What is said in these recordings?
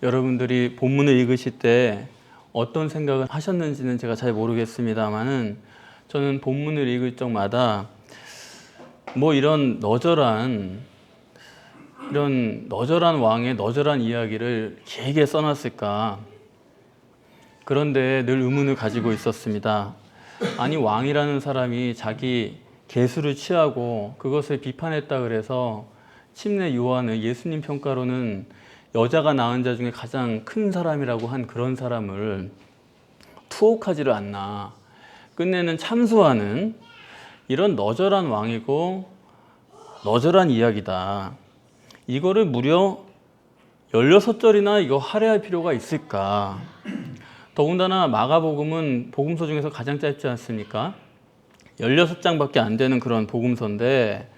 여러분들이 본문을 읽으실 때 어떤 생각을 하셨는지는 제가 잘 모르겠습니다만은 저는 본문을 읽을 적마다 이런 너절한 왕의 너절한 이야기를 길게 써놨을까, 그런데 늘 의문을 가지고 있었습니다. 아니, 왕이라는 사람이 자기 계수를 취하고 그것을 비판했다 그래서 침례 요한을 예수님 평가로는 여자가 낳은 자 중에 가장 큰 사람이라고 한 그런 사람을 투옥하지를 않나, 끝내는 참수하는 이런 너절한 왕이고 너절한 이야기다. 이거를 무려 16절이나 이거 할애할 필요가 있을까? 더군다나 마가복음은 복음서 중에서 가장 짧지 않습니까? 16장밖에 안 되는 그런 복음서인데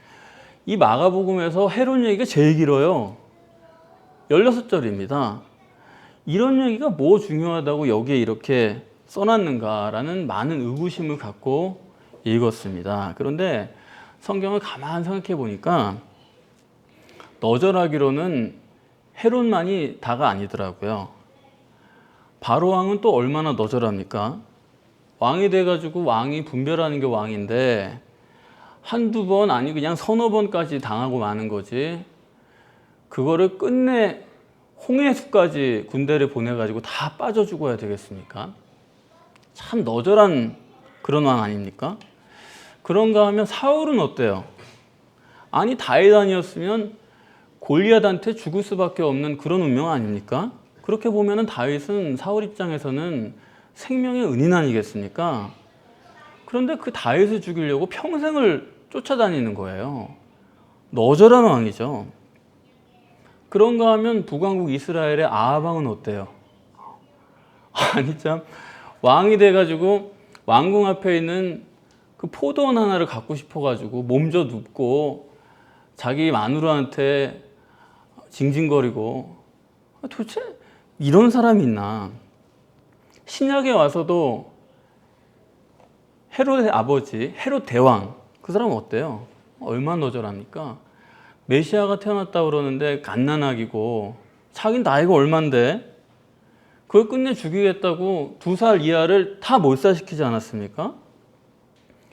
이 마가복음에서 헤롯 얘기가 제일 길어요. 16절입니다. 이런 얘기가 뭐 중요하다고 여기에 이렇게 써놨는가라는 많은 의구심을 갖고 읽었습니다. 그런데 성경을 가만 생각해 보니까 너절하기로는 헤롯만이 다가 아니더라고요. 바로왕은 또 얼마나 너절합니까? 왕이 돼가지고 왕이 분별하는 게 왕인데 한두 번 아니 그냥 서너 번까지 당하고 마는 거지, 그거를 끝내 홍해수까지 군대를 보내가지고 다 빠져 죽어야 되겠습니까? 참 너절한 그런 왕 아닙니까? 그런가 하면 사울은 어때요? 아니, 다윗 아니었으면 골리앗한테 죽을 수밖에 없는 그런 운명 아닙니까? 그렇게 보면은 다윗은 사울 입장에서는 생명의 은인 아니겠습니까? 그런데 그 다윗을 죽이려고 평생을 쫓아다니는 거예요. 너절한 왕이죠. 그런가 하면 북왕국 이스라엘의 아합 왕은 어때요? 아니 참, 왕이 돼가지고 왕궁 앞에 있는 그 포도원 하나를 갖고 싶어가지고 몸져 눕고 자기 마누라한테 징징거리고, 도대체 이런 사람이 있나? 신약에 와서도 헤롯의 아버지 헤롯 대왕, 그 사람은 어때요? 얼마나 너절합니까? 메시아가 태어났다고 그러는데 갓난아기고 자긴 나이가 얼만데 그걸 끝내 죽이겠다고 2살 이하를 다 몰살시키지 않았습니까?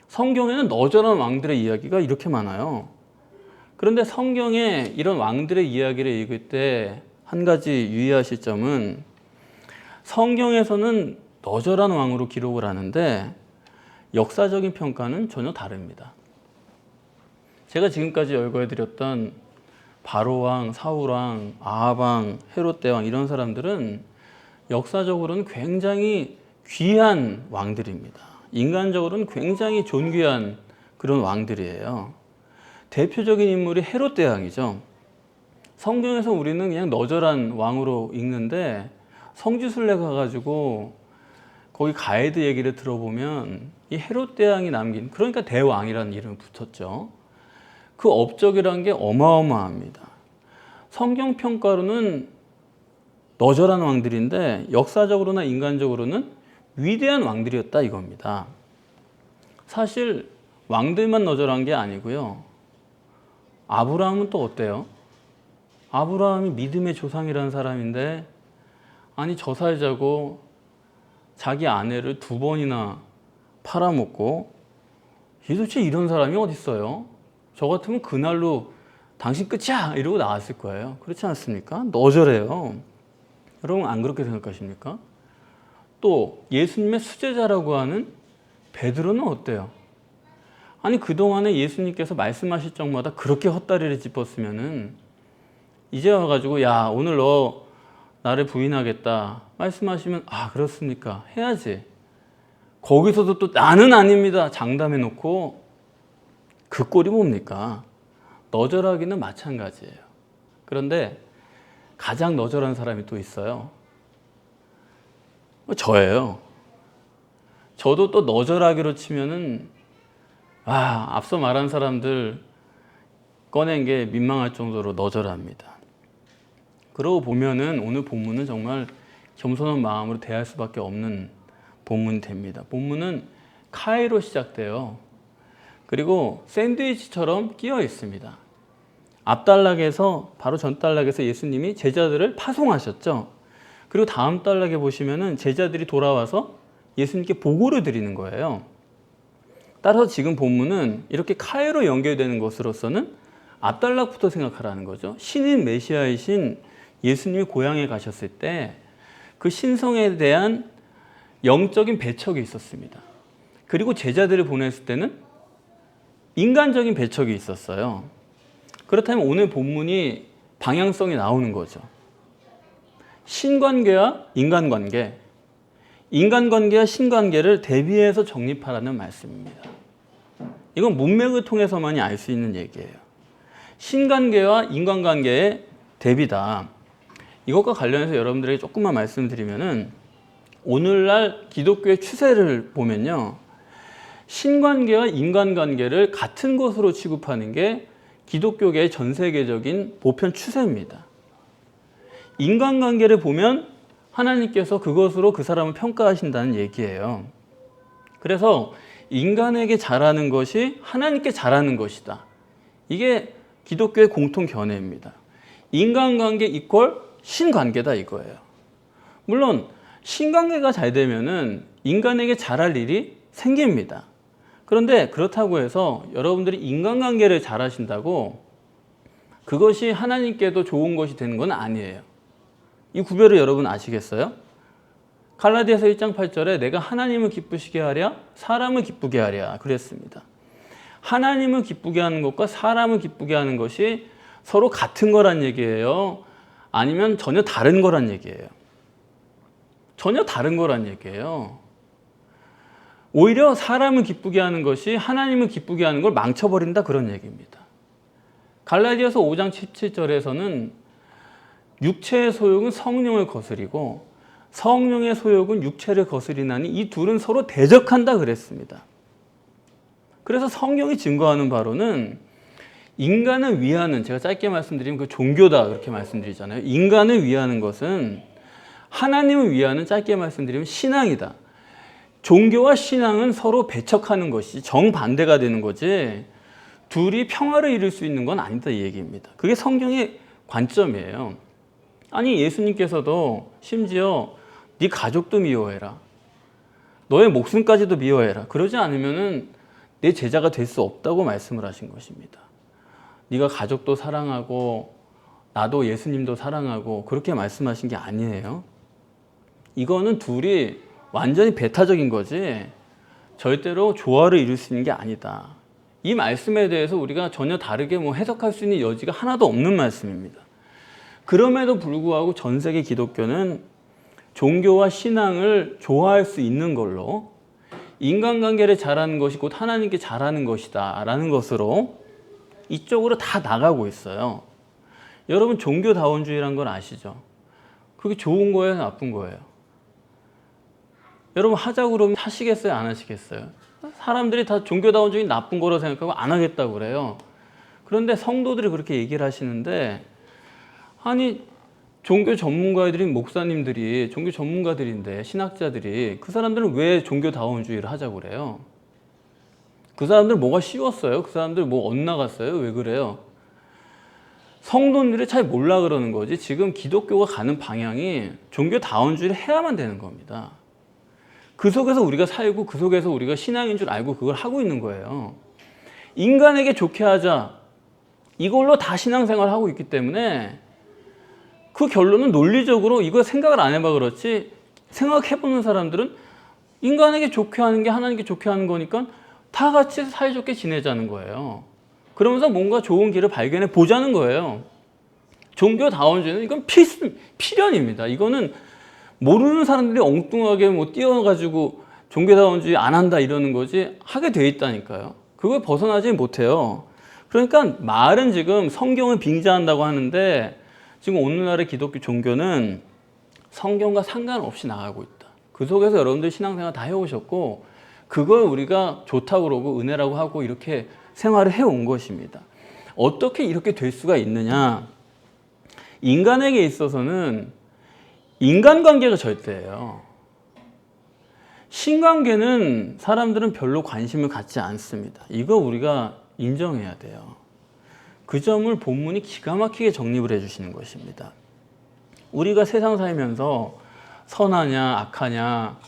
성경에는 너절한 왕들의 이야기가 이렇게 많아요. 그런데 성경에 이런 왕들의 이야기를 읽을 때 한 가지 유의하실 점은, 성경에서는 너절한 왕으로 기록을 하는데 역사적인 평가는 전혀 다릅니다. 제가 지금까지 열거해드렸던 바로왕, 사울왕, 아합왕, 헤롯대왕, 이런 사람들은 역사적으로는 굉장히 귀한 왕들입니다. 인간적으로는 굉장히 존귀한 그런 왕들이에요. 대표적인 인물이 헤롯대왕이죠. 성경에서 우리는 그냥 너절한 왕으로 읽는데 성지순례 가가지고 거기 가이드 얘기를 들어보면 이 헤롯대왕이 남긴, 그러니까 대왕이라는 이름을 붙였죠. 그 업적이라는 게 어마어마합니다. 성경 평가로는 너절한 왕들인데 역사적으로나 인간적으로는 위대한 왕들이었다 이겁니다. 사실 왕들만 너절한 게 아니고요. 아브라함은 또 어때요? 아브라함이 믿음의 조상이라는 사람인데, 아니 저 살자고 자기 아내를 2번이나 팔아먹고, 도대체 이런 사람이 어디 있어요? 저 같으면 그날로 당신 끝이야 이러고 나왔을 거예요. 그렇지 않습니까? 너절해요. 여러분 안 그렇게 생각하십니까? 또 예수님의 수제자라고 하는 베드로는 어때요? 아니 그동안에 예수님께서 말씀하실 적마다 그렇게 헛다리를 짚었으면은 이제 와가지고 야 오늘 너 나를 부인하겠다 말씀하시면 아 그렇습니까? 해야지. 거기서도 또 나는 아닙니다 장담해 놓고, 그 꼴이 뭡니까? 너절하기는 마찬가지예요. 그런데 가장 너절한 사람이 또 있어요. 저예요. 저도 또 너절하기로 치면은 앞서 말한 사람들 꺼낸 게 민망할 정도로 너절합니다. 그러고 보면은 오늘 본문은 정말 겸손한 마음으로 대할 수밖에 없는 본문이 됩니다. 본문은 카이로 시작돼요. 그리고 샌드위치처럼 끼어 있습니다. 앞단락에서 바로 전단락에서 예수님이 제자들을 파송하셨죠. 그리고 다음 단락에 보시면은 제자들이 돌아와서 예수님께 보고를 드리는 거예요. 따라서 지금 본문은 이렇게 카이로 연결되는 것으로서는 앞단락부터 생각하라는 거죠. 신인 메시아이신 예수님이 고향에 가셨을 때 그 신성에 대한 영적인 배척이 있었습니다. 그리고 제자들을 보냈을 때는 인간적인 배척이 있었어요. 그렇다면 오늘 본문이 방향성이 나오는 거죠. 신관계와 인간관계, 인간관계와 신관계를 대비해서 정립하라는 말씀입니다. 이건 문맥을 통해서만이 알 수 있는 얘기예요. 신관계와 인간관계의 대비다. 이것과 관련해서 여러분들에게 조금만 말씀드리면은 오늘날 기독교의 추세를 보면요, 신관계와 인간관계를 같은 것으로 취급하는 게 기독교계의 전 세계적인 보편 추세입니다. 인간관계를 보면 하나님께서 그것으로 그 사람을 평가하신다는 얘기예요. 그래서 인간에게 잘하는 것이 하나님께 잘하는 것이다. 이게 기독교의 공통 견해입니다. 인간관계 이퀄 신관계다 이거예요. 물론 신관계가 잘 되면은 인간에게 잘할 일이 생깁니다. 그런데 그렇다고 해서 여러분들이 인간관계를 잘 하신다고 그것이 하나님께도 좋은 것이 되는 건 아니에요. 이 구별을 여러분 아시겠어요? 갈라디아서 1장 8절에 내가 하나님을 기쁘시게 하랴 사람을 기쁘게 하랴 그랬습니다. 하나님을 기쁘게 하는 것과 사람을 기쁘게 하는 것이 서로 같은 거란 얘기예요? 아니면 전혀 다른 거란 얘기예요? 전혀 다른 거란 얘기예요. 오히려 사람을 기쁘게 하는 것이 하나님을 기쁘게 하는 걸 망쳐버린다 그런 얘기입니다. 갈라디아서 5장 17절에서는 육체의 소욕은 성령을 거스리고 성령의 소욕은 육체를 거스리나니 이 둘은 서로 대적한다 그랬습니다. 그래서 성경이 증거하는 바로는 인간을 위하는, 제가 짧게 말씀드리면 그 종교다 그렇게 말씀드리잖아요. 인간을 위하는 것은 하나님을 위하는, 짧게 말씀드리면 신앙이다. 종교와 신앙은 서로 배척하는 것이 정반대가 되는 거지 둘이 평화를 이룰 수 있는 건 아니다 이 얘기입니다. 그게 성경의 관점이에요. 아니 예수님께서도 심지어 네 가족도 미워해라. 너의 목숨까지도 미워해라. 그러지 않으면은 내 제자가 될 수 없다고 말씀을 하신 것입니다. 네가 가족도 사랑하고 나도 예수님도 사랑하고 그렇게 말씀하신 게 아니에요. 이거는 둘이 완전히 배타적인 거지 절대로 조화를 이룰 수 있는 게 아니다. 이 말씀에 대해서 우리가 전혀 다르게 해석할 수 있는 여지가 하나도 없는 말씀입니다. 그럼에도 불구하고 전 세계 기독교는 종교와 신앙을 좋아할 수 있는 걸로 인간관계를 잘하는 것이 곧 하나님께 잘하는 것이다 라는 것으로 이쪽으로 다 나가고 있어요. 여러분 종교다원주의란 걸 아시죠? 그게 좋은 거예요? 나쁜 거예요? 여러분 하자고 그러면 하시겠어요? 안 하시겠어요? 사람들이 다 종교다원주의 나쁜 거라고 생각하고 안 하겠다고 그래요. 그런데 성도들이 그렇게 얘기를 하시는데 아니 종교 전문가들이 목사님들이 종교 전문가들인데 신학자들이 그 사람들은 왜 종교다원주의를 하자고 그래요? 그 사람들 뭐가 쉬웠어요? 그 사람들 뭐 엇나갔어요? 왜 그래요? 성도들이 잘 몰라 그러는 거지 지금 기독교가 가는 방향이 종교다원주의를 해야만 되는 겁니다. 그 속에서 우리가 살고 그 속에서 우리가 신앙인 줄 알고 그걸 하고 있는 거예요. 인간에게 좋게 하자 이걸로 다 신앙생활을 하고 있기 때문에 그 결론은 논리적으로 이거 생각을 안 해봐 그렇지 생각해보는 사람들은 인간에게 좋게 하는 게 하나님께 좋게 하는 거니까 다 같이 사이좋게 지내자는 거예요. 그러면서 뭔가 좋은 길을 발견해 보자는 거예요. 종교다원주의는 이건 필연입니다. 이거는 모르는 사람들이 엉뚱하게 뛰어가지고 종교다원주의 안 한다 이러는 거지 하게 돼 있다니까요. 그걸 벗어나지 못해요. 그러니까 말은 지금 성경을 빙자한다고 하는데 지금 오늘날의 기독교 종교는 성경과 상관없이 나가고 있다. 그 속에서 여러분들 신앙생활 다 해오셨고 그걸 우리가 좋다고 그러고 은혜라고 하고 이렇게 생활을 해온 것입니다. 어떻게 이렇게 될 수가 있느냐? 인간에게 있어서는 인간관계가 절대예요. 신관계는 사람들은 별로 관심을 갖지 않습니다. 이거 우리가 인정해야 돼요. 그 점을 본문이 기가 막히게 정립을 해주시는 것입니다. 우리가 세상 살면서 선하냐 악하냐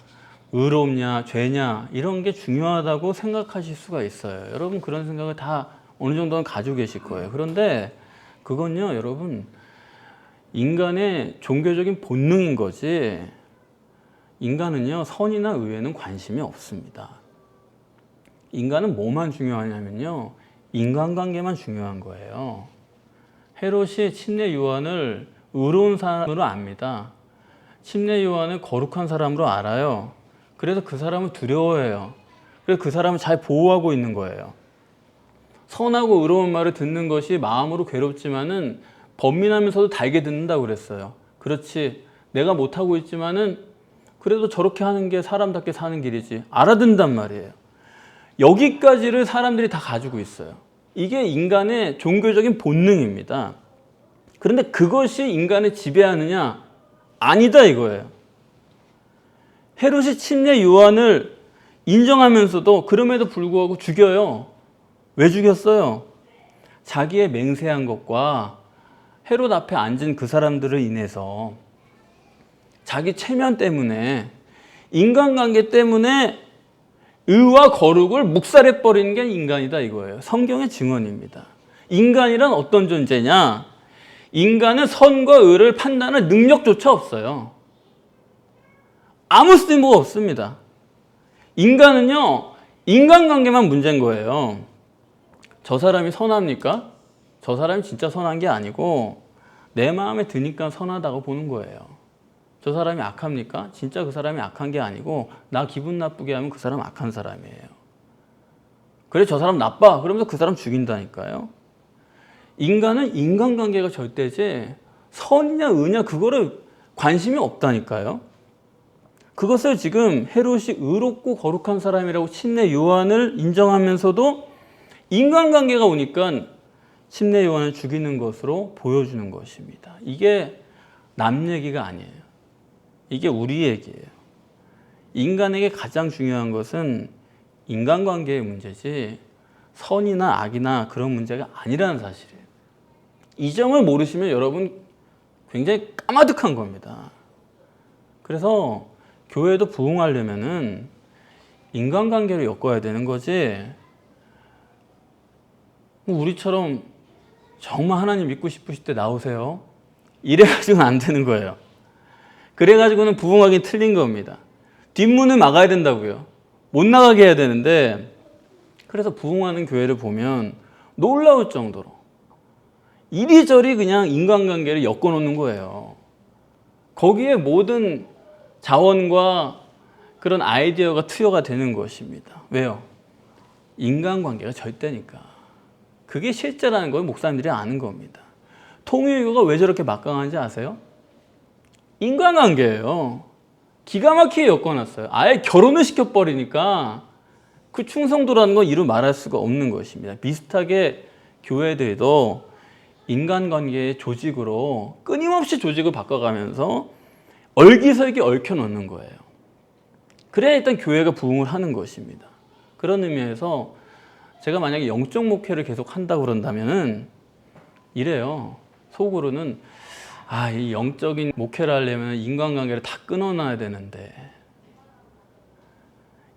의롭냐 죄냐 이런 게 중요하다고 생각하실 수가 있어요. 여러분 그런 생각을 다 어느 정도는 가지고 계실 거예요. 그런데 그건요 여러분 인간의 종교적인 본능인 거지 인간은요 선이나 의에는 관심이 없습니다. 인간은 뭐만 중요하냐면요 인간관계만 중요한 거예요. 헤롯이 침례 요한을 의로운 사람으로 압니다. 침례 요한을 거룩한 사람으로 알아요. 그래서 그 사람을 두려워해요. 그래서 그 사람을 잘 보호하고 있는 거예요. 선하고 의로운 말을 듣는 것이 마음으로 괴롭지만은 번민하면서도 달게 듣는다고 그랬어요. 그렇지 내가 못하고 있지만은 그래도 저렇게 하는 게 사람답게 사는 길이지 알아듣는단 말이에요. 여기까지를 사람들이 다 가지고 있어요. 이게 인간의 종교적인 본능입니다. 그런데 그것이 인간을 지배하느냐? 아니다 이거예요. 헤롯이 침례 요한을 인정하면서도 그럼에도 불구하고 죽여요. 왜 죽였어요? 자기의 맹세한 것과 헤롯 앞에 앉은 그 사람들을 인해서 자기 체면 때문에 인간관계 때문에 의와 거룩을 묵살해버리는 게 인간이다 이거예요. 성경의 증언입니다. 인간이란 어떤 존재냐? 인간은 선과 의를 판단할 능력조차 없어요. 아무 쓸모가 없습니다. 인간은요 인간관계만 문제인 거예요. 저 사람이 선합니까? 저 사람이 진짜 선한 게 아니고 내 마음에 드니까 선하다고 보는 거예요. 저 사람이 악합니까? 진짜 그 사람이 악한 게 아니고 나 기분 나쁘게 하면 그 사람 악한 사람이에요. 그래 저 사람 나빠 그러면서 그 사람 죽인다니까요. 인간은 인간관계가 절대지 선이냐 의냐 그거를 관심이 없다니까요. 그것을 지금 헤롯이 의롭고 거룩한 사람이라고 침례 요한을 인정하면서도 인간관계가 오니까 침례 요한을 죽이는 것으로 보여주는 것입니다. 이게 남 얘기가 아니에요. 이게 우리 얘기예요. 인간에게 가장 중요한 것은 인간관계의 문제지 선이나 악이나 그런 문제가 아니라는 사실이에요. 이 점을 모르시면 여러분 굉장히 까마득한 겁니다. 그래서 교회도 부흥하려면은 인간관계를 엮어야 되는 거지 우리처럼 정말 하나님 믿고 싶으실 때 나오세요. 이래가지고는 안 되는 거예요. 그래가지고는 부흥하기 틀린 겁니다. 뒷문을 막아야 된다고요. 못 나가게 해야 되는데 그래서 부흥하는 교회를 보면 놀라울 정도로 이리저리 그냥 인간관계를 엮어놓는 거예요. 거기에 모든 자원과 그런 아이디어가 투여가 되는 것입니다. 왜요? 인간관계가 절대니까. 그게 실제라는 걸 목사님들이 아는 겁니다. 통일교가 왜 저렇게 막강한지 아세요? 인간관계예요. 기가 막히게 엮어놨어요. 아예 결혼을 시켜버리니까 그 충성도라는 건 이루 말할 수가 없는 것입니다. 비슷하게 교회들도 인간관계의 조직으로 끊임없이 조직을 바꿔가면서 얼기설기 얽혀놓는 거예요. 그래야 일단 교회가 부흥을 하는 것입니다. 그런 의미에서 제가 만약에 영적 목회를 계속 한다고 그런다면은 이래요. 속으로는 이 영적인 목회를 하려면 인간관계를 다 끊어놔야 되는데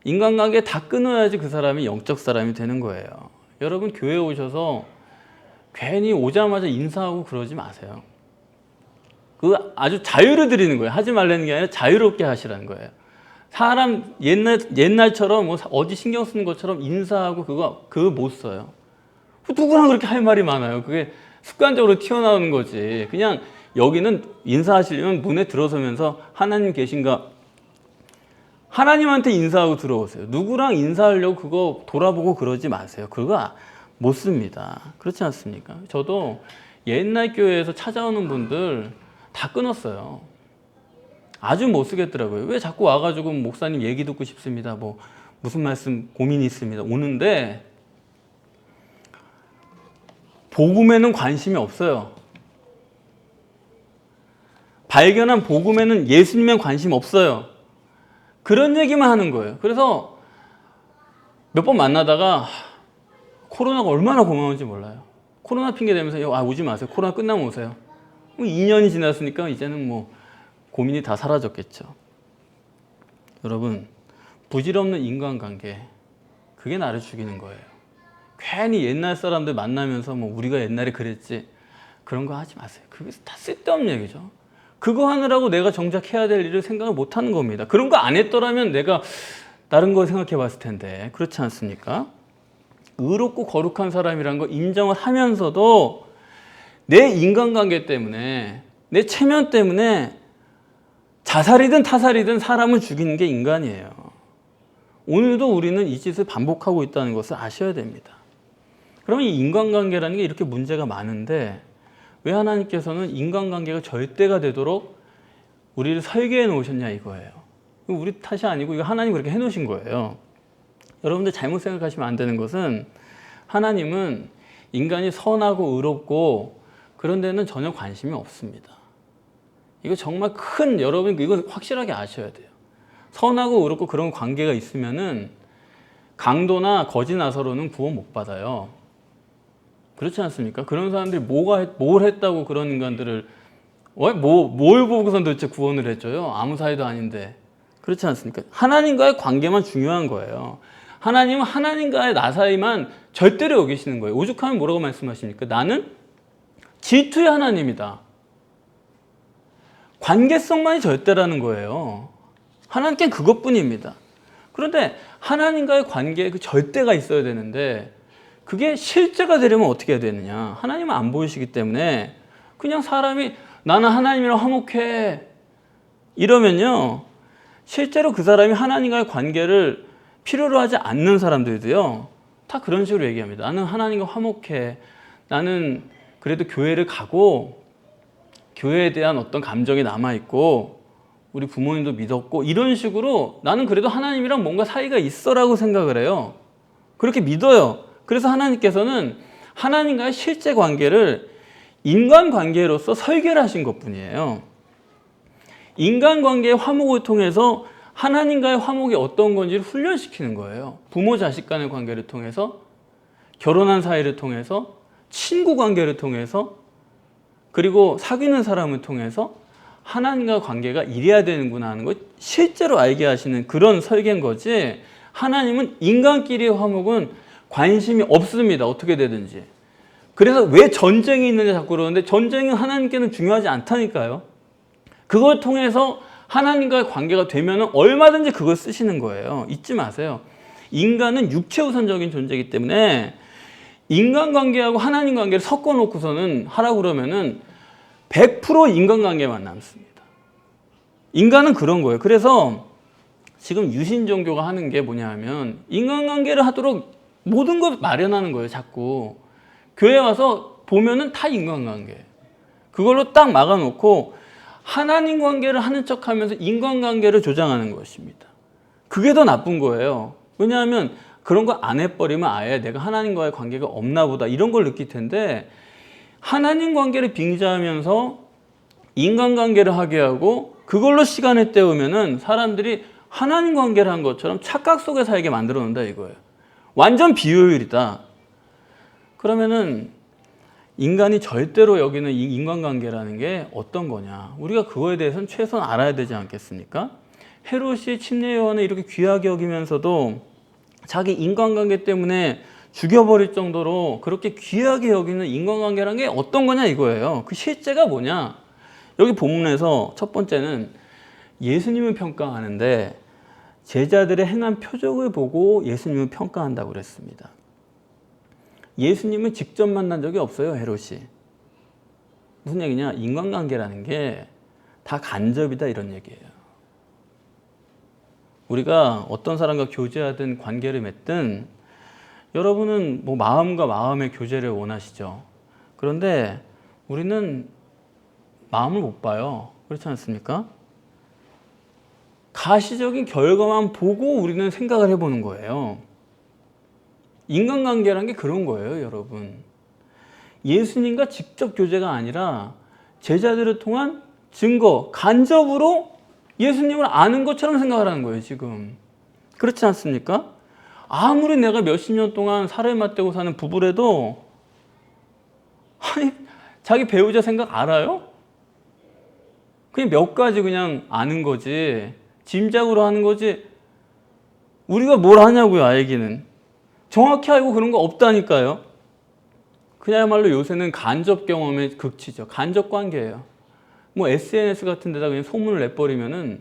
인간관계 다 끊어야지 그 사람이 영적 사람이 되는 거예요. 여러분 교회에 오셔서 괜히 오자마자 인사하고 그러지 마세요. 그거 아주 자유를 드리는 거예요. 하지 말라는 게 아니라 자유롭게 하시라는 거예요. 사람 옛날처럼 뭐 어디 신경 쓰는 것처럼 인사하고 그거 못 써요. 누구랑 그렇게 할 말이 많아요. 그게 습관적으로 튀어나오는 거지. 그냥 여기는 인사하시려면 문에 들어서면서 하나님 계신가? 하나님한테 인사하고 들어오세요. 누구랑 인사하려고 그거 돌아보고 그러지 마세요. 그거 못 씁니다. 그렇지 않습니까? 저도 옛날 교회에서 찾아오는 분들 다 끊었어요. 아주 못 쓰겠더라고요. 왜 자꾸 와가지고 목사님 얘기 듣고 싶습니다. 뭐 무슨 말씀 고민이 있습니다. 오는데 복음에는 관심이 없어요. 발견한 복음에는 예수님에 관심 없어요. 그런 얘기만 하는 거예요. 그래서 몇 번 만나다가 코로나가 얼마나 고마운지 몰라요. 코로나 핑계 대면서 오지 마세요. 코로나 끝나면 오세요. 2년이 지났으니까 이제는 뭐 고민이 다 사라졌겠죠. 여러분, 부질없는 인간관계, 그게 나를 죽이는 거예요. 괜히 옛날 사람들 만나면서 뭐 우리가 옛날에 그랬지, 그런 거 하지 마세요. 그게 다 쓸데없는 얘기죠. 그거 하느라고 내가 정작 해야 될 일을 생각을 못 하는 겁니다. 그런 거 안 했더라면 내가 다른 거 생각해 봤을 텐데, 그렇지 않습니까? 의롭고 거룩한 사람이라는 거 인정을 하면서도 내 인간관계 때문에, 내 체면 때문에 자살이든 타살이든 사람을 죽이는 게 인간이에요. 오늘도 우리는 이 짓을 반복하고 있다는 것을 아셔야 됩니다. 그러면 이 인간관계라는 게 이렇게 문제가 많은데 왜 하나님께서는 인간관계가 절대가 되도록 우리를 설계해 놓으셨냐 이거예요. 우리 탓이 아니고 이거 하나님이 그렇게 해 놓으신 거예요. 여러분들 잘못 생각하시면 안 되는 것은 하나님은 인간이 선하고 의롭고 그런 데는 전혀 관심이 없습니다. 이거 정말 큰, 여러분 이거 확실하게 아셔야 돼요. 선하고 의롭고 그런 관계가 있으면은 강도나 거지 나서로는 구원 못 받아요. 그렇지 않습니까? 그런 사람들이 뭘 했다고 그런 인간들을 뭘 보고선 도대체 구원을 해줘요? 아무 사이도 아닌데. 그렇지 않습니까? 하나님과의 관계만 중요한 거예요. 하나님은 하나님과의 나 사이만 절대로 여기시는 거예요. 오죽하면 뭐라고 말씀하십니까? 나는 질투의 하나님이다. 관계성만이 절대라는 거예요. 하나님께는 그것뿐입니다. 그런데 하나님과의 관계에 그 절대가 있어야 되는데 그게 실제가 되려면 어떻게 해야 되느냐? 하나님은 안 보이시기 때문에 그냥 사람이 나는 하나님이랑 화목해 이러면요, 실제로 그 사람이 하나님과의 관계를 필요로 하지 않는 사람들도요 다 그런 식으로 얘기합니다. 나는 하나님과 화목해, 나는 그래도 교회를 가고 교회에 대한 어떤 감정이 남아있고 우리 부모님도 믿었고 이런 식으로 나는 그래도 하나님이랑 뭔가 사이가 있어라고 생각을 해요. 그렇게 믿어요. 그래서 하나님께서는 하나님과의 실제 관계를 인간관계로서 설계를 하신 것뿐이에요. 인간관계의 화목을 통해서 하나님과의 화목이 어떤 건지를 훈련시키는 거예요. 부모 자식 간의 관계를 통해서, 결혼한 사이를 통해서, 친구 관계를 통해서, 그리고 사귀는 사람을 통해서 하나님과 관계가 이래야 되는구나 하는 걸 실제로 알게 하시는 그런 설계인 거지, 하나님은 인간끼리의 화목은 관심이 없습니다. 어떻게 되든지. 그래서 왜 전쟁이 있느냐 자꾸 그러는데 전쟁은 하나님께는 중요하지 않다니까요. 그걸 통해서 하나님과의 관계가 되면 얼마든지 그걸 쓰시는 거예요. 잊지 마세요. 인간은 육체 우선적인 존재이기 때문에 인간관계하고 하나님 관계를 섞어놓고서는 하라고 그러면은 100% 인간관계만 남습니다. 인간은 그런 거예요. 그래서 지금 유신 종교가 하는 게 뭐냐 하면 인간관계를 하도록 모든 걸 마련하는 거예요. 자꾸 교회 와서 보면은 다 인간관계, 그걸로 딱 막아놓고 하나님 관계를 하는 척하면서 인간관계를 조장하는 것입니다. 그게 더 나쁜 거예요. 왜냐하면 그런 거 안 해버리면 아예 내가 하나님과의 관계가 없나 보다 이런 걸 느낄 텐데, 하나님 관계를 빙자하면서 인간관계를 하게 하고 그걸로 시간을 때우면은 사람들이 하나님 관계를 한 것처럼 착각 속에 살게 만들어 놓는다 이거예요. 완전 비효율이다. 그러면은 인간이 절대로 여기는 이 인간관계라는 게 어떤 거냐, 우리가 그거에 대해서는 최소한 알아야 되지 않겠습니까? 헤롯이 침례 요한을 이렇게 귀하게 여기면서도 자기 인간관계 때문에 죽여버릴 정도로 그렇게 귀하게 여기는 인간관계라는 게 어떤 거냐 이거예요. 그 실제가 뭐냐, 여기 본문에서 첫 번째는 예수님을 평가하는데 제자들의 행한 표적을 보고 예수님을 평가한다고 그랬습니다. 예수님을 직접 만난 적이 없어요, 헤롯이. 무슨 얘기냐, 인간관계라는 게 다 간접이다 이런 얘기예요. 우리가 어떤 사람과 교제하든 관계를 맺든 여러분은 뭐 마음과 마음의 교제를 원하시죠. 그런데 우리는 마음을 못 봐요. 그렇지 않습니까? 가시적인 결과만 보고 우리는 생각을 해보는 거예요. 인간관계라는 게 그런 거예요, 여러분. 예수님과 직접 교제가 아니라 제자들을 통한 증거, 간접으로 예수님을 아는 것처럼 생각을 하는 거예요, 지금. 그렇지 않습니까? 아무리 내가 몇십 년 동안 살을 맞대고 사는 부부라도 아니, 자기 배우자 생각 알아요? 그냥 몇 가지 그냥 아는 거지, 짐작으로 하는 거지. 우리가 뭘 하냐고요, 알기는. 정확히 알고 그런 거 없다니까요. 그야말로 요새는 간접 경험의 극치죠. 간접 관계예요. 뭐 SNS 같은 데다 그냥 소문을 내버리면은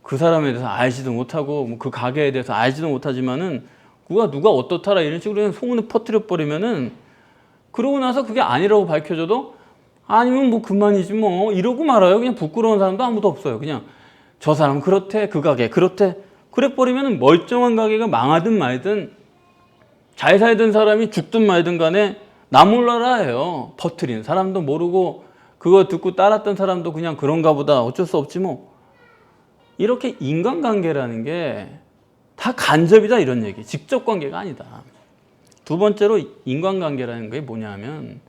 그 사람에 대해서 알지도 못하고 뭐 그 가게에 대해서 알지도 못하지만은 누가 어떻더라 이런 식으로 그냥 소문을 퍼뜨려 버리면은, 그러고 나서 그게 아니라고 밝혀져도 아니면 뭐 그만이지 뭐 이러고 말아요. 그냥 부끄러운 사람도 아무도 없어요. 그냥 저 사람 그렇대, 그 가게 그렇대, 그래 버리면은 멀쩡한 가게가 망하든 말든 잘 살던 사람이 죽든 말든 간에 나 몰라라 해요. 퍼뜨린 사람도 모르고 그거 듣고 따랐던 사람도 그냥 그런가 보다, 어쩔 수 없지 뭐. 이렇게 인간관계라는 게 다 간접이다 이런 얘기, 직접 관계가 아니다. 두 번째로 인간관계라는 게 뭐냐면,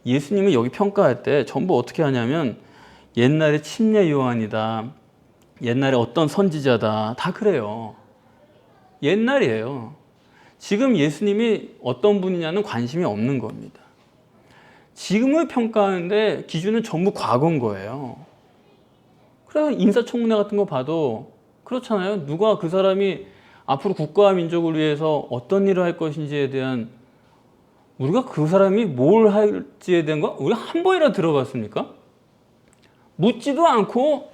예수님이 여기 평가할 때 전부 어떻게 하냐면 옛날에 침례 요한이다, 옛날에 어떤 선지자다, 다 그래요. 옛날이에요. 지금 예수님이 어떤 분이냐는 관심이 없는 겁니다. 지금을 평가하는데 기준은 전부 과거인 거예요. 그래서 인사청문회 같은 거 봐도 그렇잖아요. 누가 그 사람이 앞으로 국가와 민족을 위해서 어떤 일을 할 것인지에 대한, 우리가 그 사람이 뭘 할지에 대한 거 우리가 한 번이라 들어봤습니까? 묻지도 않고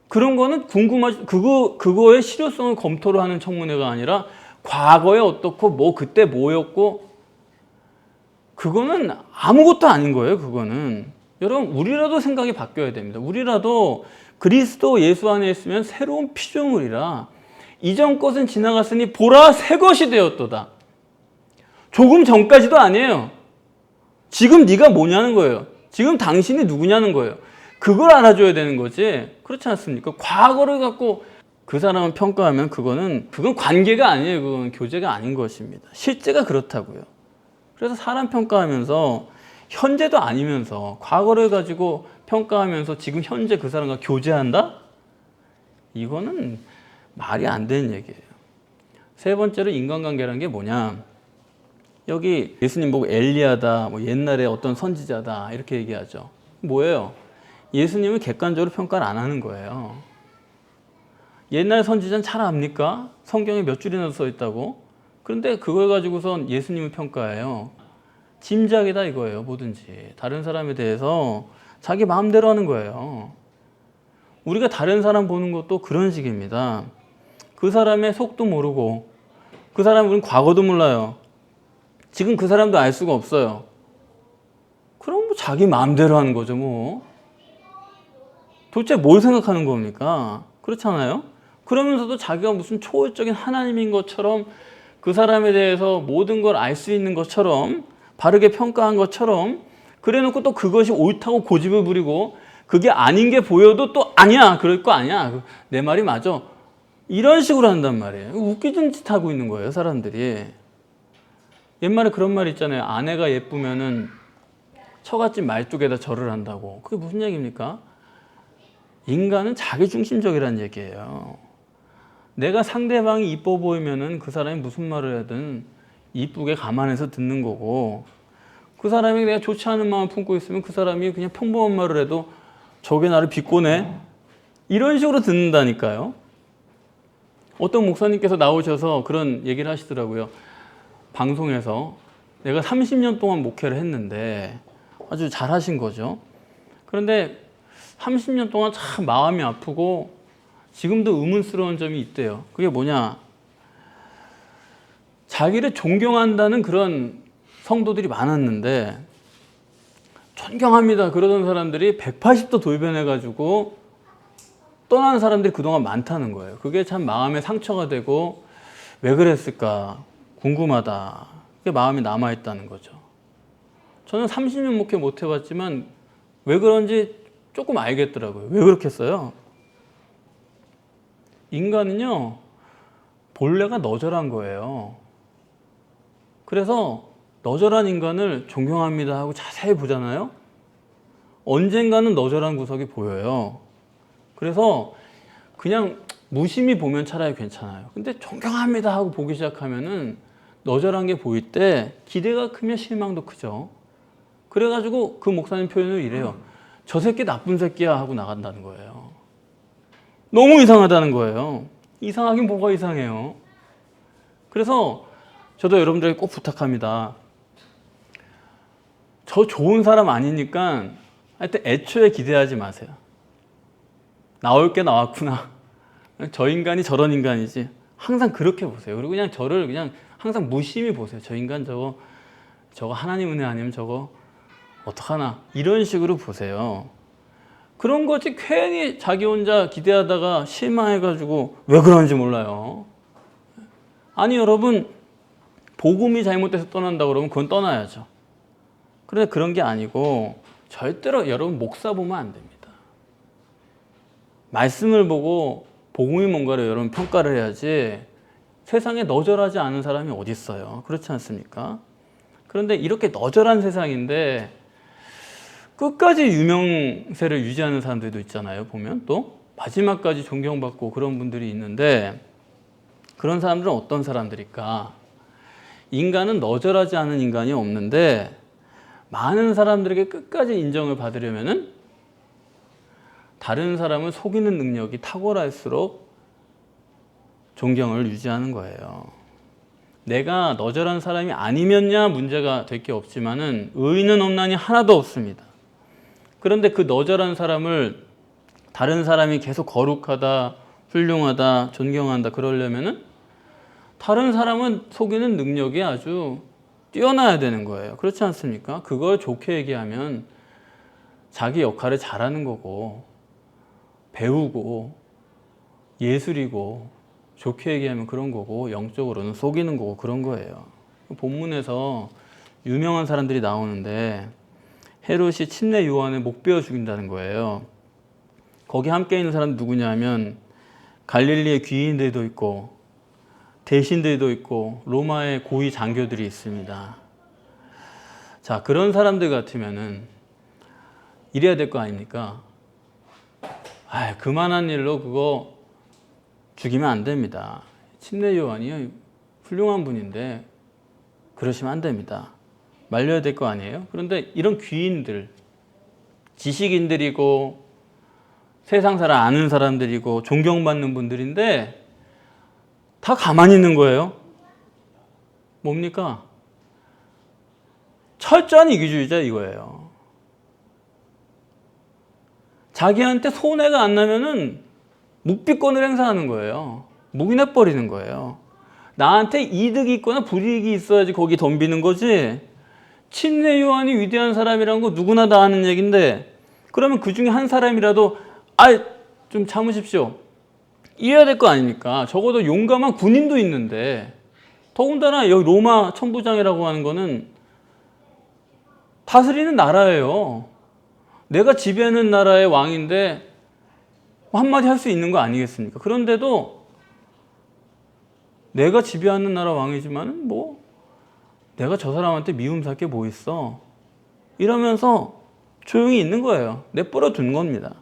그런 거는 궁금하지, 그거의 실효성을 검토를 하는 청문회가 아니라 과거에 어떻고 뭐 그때 뭐였고, 그거는 아무것도 아닌 거예요. 그거는 여러분, 우리라도 생각이 바뀌어야 됩니다. 우리라도 그리스도 예수 안에 있으면 새로운 피조물이라 이전 것은 지나갔으니 보라 새 것이 되었도다. 조금 전까지도 아니에요. 지금 네가 뭐냐는 거예요. 지금 당신이 누구냐는 거예요. 그걸 알아줘야 되는 거지. 그렇지 않습니까? 과거를 갖고 그 사람을 평가하면 그건 관계가 아니에요. 그건 교제가 아닌 것입니다. 실제가 그렇다고요. 그래서 사람 평가하면서 현재도 아니면서 과거를 가지고 평가하면서 지금 현재 그 사람과 교제한다? 이거는 말이 안 되는 얘기예요. 세 번째로 인간관계라는 게 뭐냐? 여기 예수님 보고 엘리야다, 뭐 옛날에 어떤 선지자다 이렇게 얘기하죠. 뭐예요? 예수님은 객관적으로 평가를 안 하는 거예요. 옛날 선지자는 잘 압니까? 성경에 몇 줄이나 써 있다고? 그런데 그걸 가지고선 예수님을 평가해요. 짐작이다 이거예요. 뭐든지 다른 사람에 대해서 자기 마음대로 하는 거예요. 우리가 다른 사람 보는 것도 그런 식입니다. 그 사람의 속도 모르고, 그 사람 우리는 과거도 몰라요. 지금 그 사람도 알 수가 없어요. 그럼 뭐 자기 마음대로 하는 거죠 뭐. 도대체 뭘 생각하는 겁니까? 그렇잖아요. 그러면서도 자기가 무슨 초월적인 하나님인 것처럼, 그 사람에 대해서 모든 걸 알 수 있는 것처럼, 바르게 평가한 것처럼 그래놓고 또 그것이 옳다고 고집을 부리고, 그게 아닌 게 보여도 또 아니야, 그럴 거 아니야, 내 말이 맞아, 이런 식으로 한단 말이에요. 웃기는 짓 하고 있는 거예요 사람들이. 옛말에 그런 말 있잖아요. 아내가 예쁘면은 처갓집 말뚝에다 절을 한다고. 그게 무슨 얘기입니까? 인간은 자기중심적이라는 얘기예요. 내가 상대방이 이뻐 보이면은 그 사람이 무슨 말을 하든 이쁘게 감안해서 듣는 거고, 그 사람이 내가 좋지 않은 마음을 품고 있으면 그 사람이 그냥 평범한 말을 해도 저게 나를 비꼬네, 이런 식으로 듣는다니까요. 어떤 목사님께서 나오셔서 그런 얘기를 하시더라고요. 방송에서 내가 30년 동안 목회를 했는데 아주 잘하신 거죠. 그런데 30년 동안 참 마음이 아프고 지금도 의문스러운 점이 있대요. 그게 뭐냐? 자기를 존경한다는 그런 성도들이 많았는데, 존경합니다 그러던 사람들이 180도 돌변해가지고 떠난 사람들이 그동안 많다는 거예요. 그게 참 마음에 상처가 되고 왜 그랬을까 궁금하다, 그게 마음이 남아있다는 거죠. 저는 30년 목회 못 해봤지만 왜 그런지 조금 알겠더라고요. 왜 그렇겠어요? 인간은요, 본래가 너절한 거예요. 그래서 너절한 인간을 존경합니다 하고 자세히 보잖아요. 언젠가는 너절한 구석이 보여요. 그래서 그냥 무심히 보면 차라리 괜찮아요. 근데 존경합니다 하고 보기 시작하면은 너절한 게 보일 때 기대가 크면 실망도 크죠. 그래가지고 그 목사님 표현을 이래요. 저 새끼 나쁜 새끼야 하고 나간다는 거예요. 너무 이상하다는 거예요. 이상하긴 뭐가 이상해요. 그래서 저도 여러분들에게 꼭 부탁합니다. 저 좋은 사람 아니니까 하여튼 애초에 기대하지 마세요. 나올 게 나왔구나. 저 인간이 저런 인간이지. 항상 그렇게 보세요. 그리고 그냥 저를 그냥 항상 무심히 보세요. 저 인간 저거 하나님 은혜 아니면 저거 어떡하나. 이런 식으로 보세요. 그런 거지 괜히 자기 혼자 기대하다가 실망해가지고 왜 그러는지 몰라요. 아니 여러분, 복음이 잘못돼서 떠난다 그러면 그건 떠나야죠. 그런데 그런 게 아니고 절대로 여러분 목사 보면 안 됩니다. 말씀을 보고 복음이 뭔가를 여러분 평가를 해야지 세상에 너절하지 않은 사람이 어디 있어요. 그렇지 않습니까? 그런데 이렇게 너절한 세상인데 끝까지 유명세를 유지하는 사람들도 있잖아요. 보면 또 마지막까지 존경받고 그런 분들이 있는데 그런 사람들은 어떤 사람들일까? 인간은 너절하지 않은 인간이 없는데 많은 사람들에게 끝까지 인정을 받으려면은 다른 사람을 속이는 능력이 탁월할수록 존경을 유지하는 거예요. 내가 너절한 사람이 아니면야 문제가 될 게 없지만은 의인은 없나니 하나도 없습니다. 그런데 그 너절한 사람을 다른 사람이 계속 거룩하다, 훌륭하다, 존경한다 그러려면은 다른 사람은 속이는 능력이 아주 뛰어나야 되는 거예요. 그렇지 않습니까? 그걸 좋게 얘기하면 자기 역할을 잘하는 거고 배우고 예술이고 좋게 얘기하면 그런 거고 영적으로는 속이는 거고 그런 거예요. 본문에서 유명한 사람들이 나오는데 헤롯이 침례 요한을 목 베어 죽인다는 거예요. 거기 함께 있는 사람 누구냐 하면 갈릴리의 귀인들도 있고 대신들도 있고 로마의 고위 장교들이 있습니다. 자, 그런 사람들 같으면은 이래야 될 거 아닙니까? 그만한 일로 그거 죽이면 안 됩니다. 침례 요한이 훌륭한 분인데 그러시면 안 됩니다. 말려야 될 거 아니에요? 그런데 이런 귀인들, 지식인들이고 세상사를 아는 사람들이고 존경받는 분들인데 다 가만히 있는 거예요. 뭡니까? 철저한 이기주의자 이거예요. 자기한테 손해가 안 나면은 묵비권을 행사하는 거예요. 묵인해버리는 거예요. 나한테 이득이 있거나 불이익이 있어야지 거기 덤비는 거지. 침례 요한이 위대한 사람이라는 거 누구나 다 아는 얘기인데 그러면 그 중에 한 사람이라도 좀 참으십시오. 이래야 될 거 아닙니까? 적어도 용감한 군인도 있는데 더군다나 여기 로마 천부장이라고 하는 거는 다스리는 나라예요. 내가 지배하는 나라의 왕인데 한마디 할 수 있는 거 아니겠습니까? 그런데도 내가 지배하는 나라 왕이지만 내가 저 사람한테 미움 살 게 뭐 있어? 이러면서 조용히 있는 거예요. 내버려 둔 겁니다.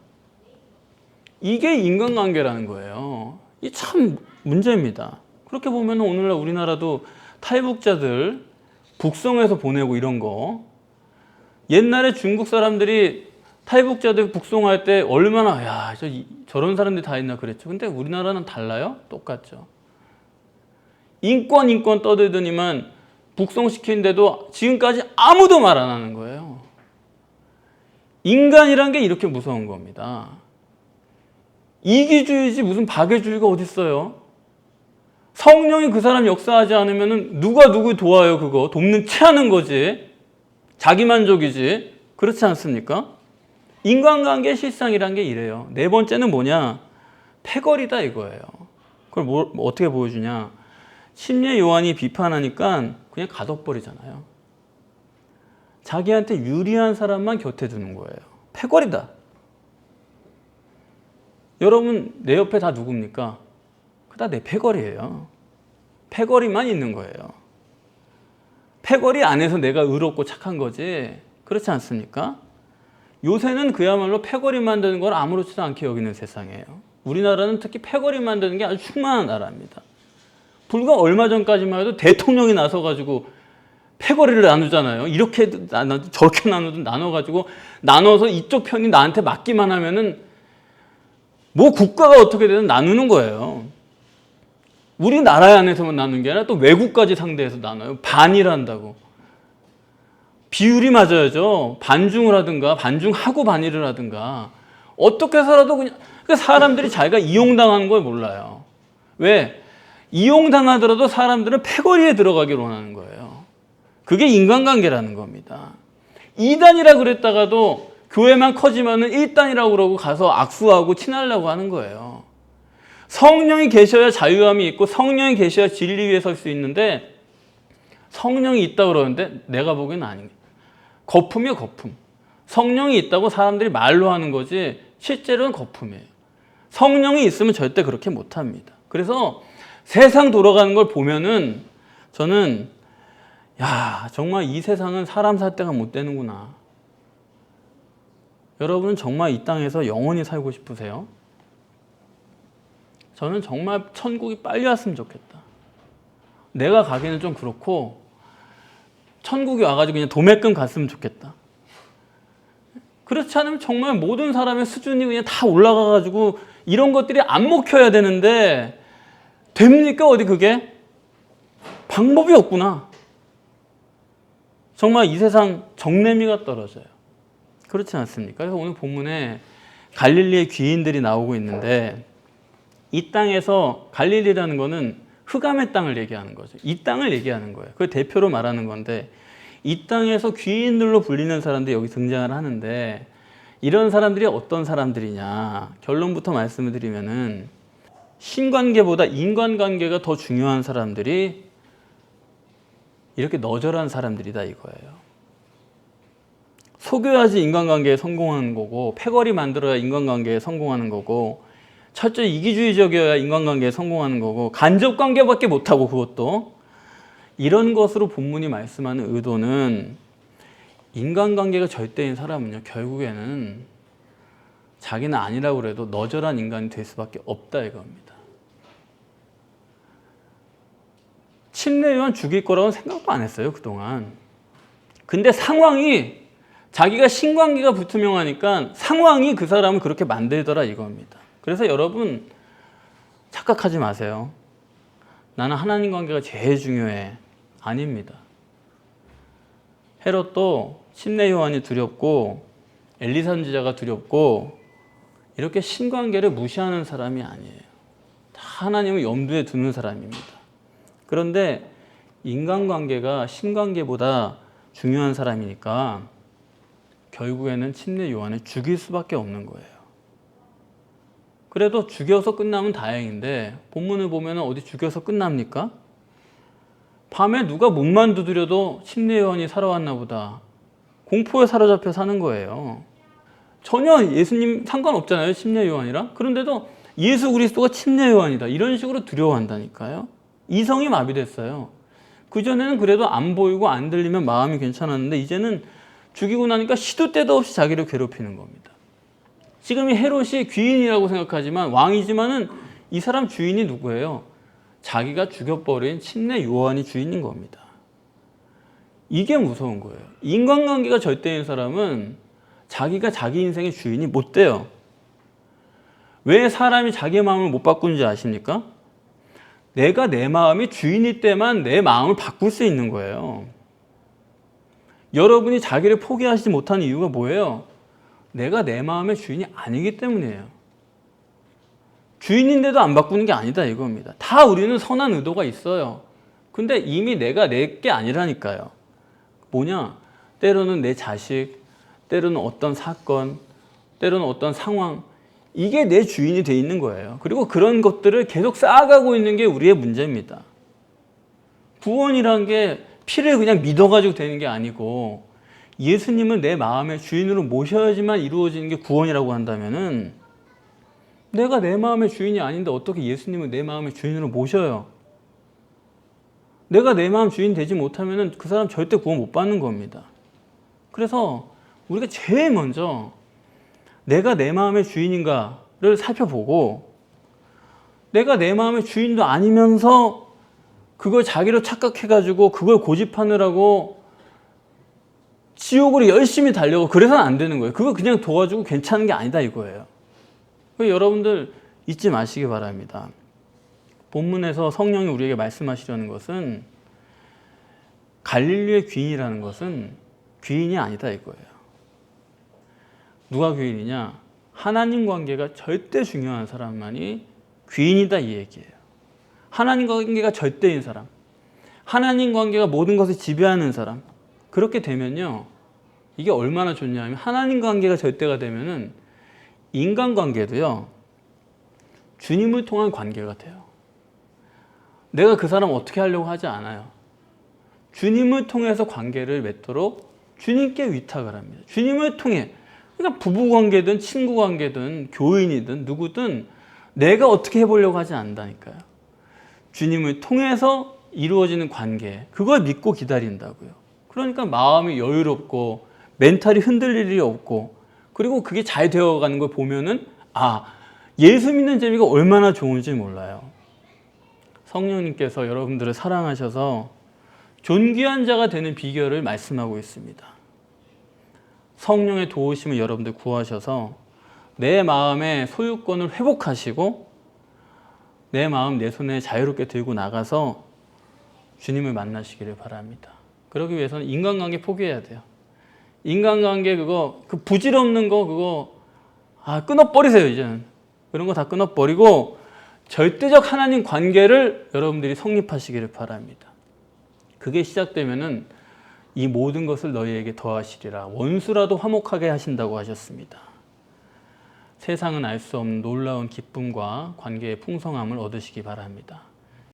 이게 인간관계라는 거예요. 이 참 문제입니다. 그렇게 보면 오늘날 우리나라도 탈북자들 북송해서 보내고 이런 거 옛날에 중국 사람들이 탈북자들 북송할 때 얼마나 저런 사람들이 다 있나 그랬죠. 근데 우리나라는 달라요? 똑같죠. 인권 떠들더니만 북송시키는데도 지금까지 아무도 말 안 하는 거예요. 인간이란 게 이렇게 무서운 겁니다. 이기주의지 무슨 박애주의가 어딨어요? 성령이 그 사람 역사하지 않으면 누가 누구 도와요? 그거 돕는 채 하는 거지. 자기만족이지. 그렇지 않습니까? 인간관계의 실상이란 게 이래요. 네 번째는 뭐냐? 패거리다 이거예요. 그걸 어떻게 보여주냐? 침례 요한이 비판하니까 그냥 가둬버리잖아요. 자기한테 유리한 사람만 곁에 두는 거예요. 패거리다. 여러분 내 옆에 다 누굽니까? 다 내 패거리예요. 패거리만 있는 거예요. 패거리 안에서 내가 의롭고 착한 거지. 그렇지 않습니까? 요새는 그야말로 패거리 만드는 걸 아무렇지도 않게 여기는 세상이에요. 우리나라는 특히 패거리 만드는 게 아주 충만한 나라입니다. 불과 얼마 전까지만 해도 대통령이 나서가지고 패거리를 나누잖아요. 이렇게 저렇게 나눠가지고 나눠서 이쪽 편이 나한테 맞기만 하면은 뭐 국가가 어떻게 되든 나누는 거예요. 우리나라 안에서만 나누는 게 아니라 또 외국까지 상대해서 나눠요. 반일한다고. 비율이 맞아야죠. 반중을 하든가 반중하고 반일을 하든가 어떻게 해서라도 그냥 사람들이 자기가 이용당하는 걸 몰라요. 왜? 이용당하더라도 사람들은 패거리에 들어가기를 원하는 거예요. 그게 인간관계라는 겁니다. 2단이라 그랬다가도 교회만 커지면은 1단이라고 그러고 가서 악수하고 친하려고 하는 거예요. 성령이 계셔야 자유함이 있고 성령이 계셔야 진리 위에 설 수 있는데 성령이 있다 그러는데 내가 보기에는 아닌 거예요. 거품이에요, 거품. 성령이 있다고 사람들이 말로 하는 거지 실제로는 거품이에요. 성령이 있으면 절대 그렇게 못합니다. 그래서 세상 돌아가는 걸 보면은 저는 야, 정말 이 세상은 사람 살 때가 못 되는구나. 여러분은 정말 이 땅에서 영원히 살고 싶으세요? 저는 정말 천국이 빨리 왔으면 좋겠다. 내가 가기는 좀 그렇고 천국이 와가지고 그냥 도매금 갔으면 좋겠다. 그렇지 않으면 정말 모든 사람의 수준이 그냥 다 올라가가지고 이런 것들이 안 먹혀야 되는데 됩니까? 어디 그게? 방법이 없구나. 정말 이 세상 정내미가 떨어져요. 그렇지 않습니까? 그래서 오늘 본문에 갈릴리의 귀인들이 나오고 있는데 이 땅에서 갈릴리라는 거는 흑암의 땅을 얘기하는 거죠. 이 땅을 얘기하는 거예요. 그걸 대표로 말하는 건데 이 땅에서 귀인들로 불리는 사람들이 여기 등장을 하는데 이런 사람들이 어떤 사람들이냐. 결론부터 말씀을 드리면은 신관계보다 인간관계가 더 중요한 사람들이 이렇게 너절한 사람들이다 이거예요. 속여야지 인간관계에 성공하는 거고 패거리 만들어야 인간관계에 성공하는 거고 철저히 이기주의적이어야 인간관계에 성공하는 거고 간접관계밖에 못하고 그것도 이런 것으로 본문이 말씀하는 의도는 인간관계가 절대인 사람은요 결국에는 자기는 아니라고 해도 너절한 인간이 될 수밖에 없다 이겁니다. 침례요한 죽일 거라고는 생각도 안 했어요 그동안. 근데 상황이 자기가 신관계가 불투명하니까 상황이 그 사람을 그렇게 만들더라 이겁니다. 그래서 여러분 착각하지 마세요. 나는 하나님 관계가 제일 중요해. 아닙니다. 헤롯도 침례 요한이 두렵고 엘리 선지자가 두렵고 이렇게 신관계를 무시하는 사람이 아니에요. 다 하나님을 염두에 두는 사람입니다. 그런데 인간관계가 신관계보다 중요한 사람이니까 결국에는 침례 요한을 죽일 수밖에 없는 거예요. 그래도 죽여서 끝나면 다행인데 본문을 보면 어디 죽여서 끝납니까? 밤에 누가 문만 두드려도 침례 요한이 살아왔나 보다. 공포에 사로잡혀 사는 거예요. 전혀 예수님 상관없잖아요. 침례 요한이랑. 그런데도 예수 그리스도가 침례 요한이다. 이런 식으로 두려워한다니까요. 이성이 마비됐어요. 그전에는 그래도 안 보이고 안 들리면 마음이 괜찮았는데 이제는 죽이고 나니까 시도 때도 없이 자기를 괴롭히는 겁니다. 지금 이 헤롯이 귀인이라고 생각하지만 왕이지만은 이 사람 주인이 누구예요? 자기가 죽여버린 침례 요한이 주인인 겁니다. 이게 무서운 거예요. 인간관계가 절대인 사람은 자기가 자기 인생의 주인이 못 돼요. 왜 사람이 자기의 마음을 못 바꾸는지 아십니까? 내가 내 마음이 주인일 때만 내 마음을 바꿀 수 있는 거예요. 여러분이 자기를 포기하지 못하는 이유가 뭐예요? 내가 내 마음의 주인이 아니기 때문이에요. 주인인데도 안 바꾸는 게 아니다 이겁니다. 다 우리는 선한 의도가 있어요. 근데 이미 내가 내 게 아니라니까요. 뭐냐? 때로는 내 자식, 때로는 어떤 사건, 때로는 어떤 상황, 이게 내 주인이 돼 있는 거예요. 그리고 그런 것들을 계속 쌓아가고 있는 게 우리의 문제입니다. 구원이란 게 피를 그냥 믿어가지고 되는 게 아니고 예수님을 내 마음의 주인으로 모셔야지만 이루어지는 게 구원이라고 한다면은 내가 내 마음의 주인이 아닌데 어떻게 예수님을 내 마음의 주인으로 모셔요? 내가 내 마음 주인 되지 못하면은 그 사람 절대 구원 못 받는 겁니다. 그래서 우리가 제일 먼저 내가 내 마음의 주인인가를 살펴보고 내가 내 마음의 주인도 아니면서 그걸 자기로 착각해가지고 그걸 고집하느라고 지옥으로 열심히 달려고 그래서는 안 되는 거예요. 그거 그냥 도와주고 괜찮은 게 아니다 이거예요. 여러분들 잊지 마시기 바랍니다. 본문에서 성령이 우리에게 말씀하시려는 것은 갈릴리의 귀인이라는 것은 귀인이 아니다 이거예요. 누가 귀인이냐? 하나님 관계가 절대 중요한 사람만이 귀인이다 이 얘기예요. 하나님 관계가 절대인 사람, 하나님 관계가 모든 것을 지배하는 사람. 그렇게 되면요, 이게 얼마나 좋냐면 하나님 관계가 절대가 되면은 인간 관계도요 주님을 통한 관계가 돼요. 내가 그 사람 어떻게 하려고 하지 않아요. 주님을 통해서 관계를 맺도록 주님께 위탁을 합니다. 주님을 통해. 그러니까 부부관계든 친구관계든 교인이든 누구든 내가 어떻게 해보려고 하지 않는다니까요. 주님을 통해서 이루어지는 관계, 그걸 믿고 기다린다고요. 그러니까 마음이 여유롭고 멘탈이 흔들릴 일이 없고, 그리고 그게 잘 되어가는 걸 보면은 예수 믿는 재미가 얼마나 좋은지 몰라요. 성령님께서 여러분들을 사랑하셔서 존귀한 자가 되는 비결을 말씀하고 있습니다. 성령의 도우심을 여러분들 구하셔서 내 마음의 소유권을 회복하시고 내 마음 내 손에 자유롭게 들고 나가서 주님을 만나시기를 바랍니다. 그러기 위해서는 인간관계 포기해야 돼요. 인간관계 그 부질없는 거 끊어버리세요. 이제는 그런 거 다 끊어버리고 절대적 하나님 관계를 여러분들이 성립하시기를 바랍니다. 그게 시작되면은 이 모든 것을 너희에게 더하시리라. 원수라도 화목하게 하신다고 하셨습니다. 세상은 알 수 없는 놀라운 기쁨과 관계의 풍성함을 얻으시기 바랍니다.